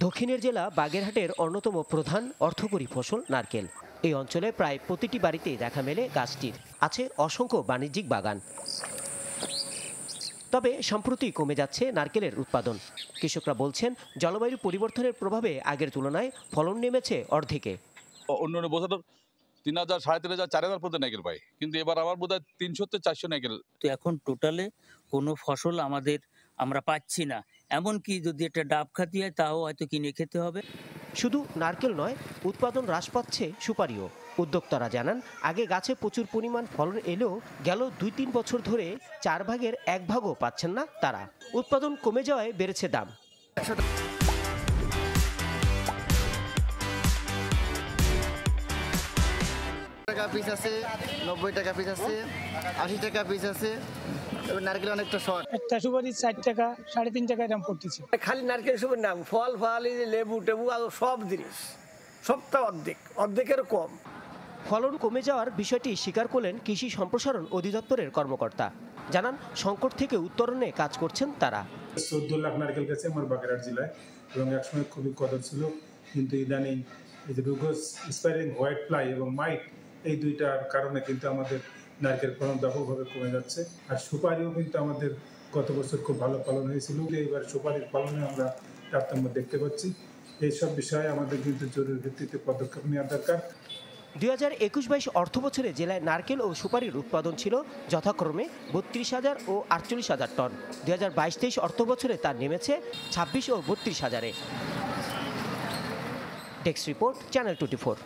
দক্ষিণের জেলা বাগেরহাটের অন্যতম প্রধান অর্থকরী ফসল নারকেল। এই অঞ্চলে প্রায় প্রতিটি বাড়িতে দেখা মেলে গাছটির। আছে অসংখ্য বাণিজ্যিক বাগান। তবে সম্প্রতি কমে যাচ্ছে নারকেলের উৎপাদন। কৃষকরা বলছেন, জলবায়ু পরিবর্তনের প্রভাবে আগের তুলনায় ফলন নেমেছে অর্ধেকে। অন্য বছর 3000, 3500, 4000 পর্যন্ত নারকেল পাই, কিন্তু এবার আমার বোধহয় 300 থেকে 400 নারকেল। তো এখন টোটালে কোনো ফসল আমরা পাচ্ছি না। এমনকি যদি একটা ডাব খাতি হয় তাও হয়তো কিনে খেতে হবে। শুধু নারকেল নয়, উৎপাদন হ্রাস পাচ্ছে সুপারিও। উদ্যোক্তারা জানান, আগে গাছে প্রচুর পরিমাণ ফলন এলেও গেল 2-3 বছর ধরে 4 ভাগের 1 ভাগও পাচ্ছেন না তারা। উৎপাদন কমে যাওয়ায় বেড়েছে দাম। টাকা পিস আছে, 90 টাকা পিস আছে, 80 টাকা পিস আছে। নারকেল অনেকটা শর্ট। একটা সুপারি 4 টাকা, 3.5 টাকা দাম পড়তেছে। খালি নারকেল সুপারি না, ফল লেবু টেবু আর সব জিনিস সবটা অর্ধেকেরও কম। ফলন কমে যাওয়ার বিষয়টি স্বীকার করলেন কৃষি সম্প্রসারণ অধিদপ্তরের কর্মকর্তা। জানান, সংকট থেকে উত্তরণে কাজ করছেন তারা। 14 লাখ নারকেল গেছে আমার বাগেরহাট জেলায়, এবং একসময় খুবই কদর ছিল, কিন্তু ইদানিং এই যে রুগোস, স্পাইরিং হোয়াইট ফ্লাই এবং মাইট, এই দুইটার কারণে কিন্তু আমাদের নারকেল ফলন ব্যাপকভাবে কমে যাচ্ছে। আর সুপারিও কিন্তু আমাদের গত বছর খুব ভালো ফলন হয়েছিল, এইবার সুপারির ফলনে আমরা তারতম্য দেখতে পাচ্ছি। এইসব বিষয়ে আমাদের কিন্তু জরুরি ভিত্তিতে পদক্ষেপ নেওয়া দরকার। 2021-22 অর্থবছরে জেলায় নারকেল ও সুপারির উৎপাদন ছিল যথাক্রমে 32,000 ও 48,000 টন। 2022-23 অর্থবছরে তা নেমেছে 26 ও 32,000-এ। Desk report, channel 24।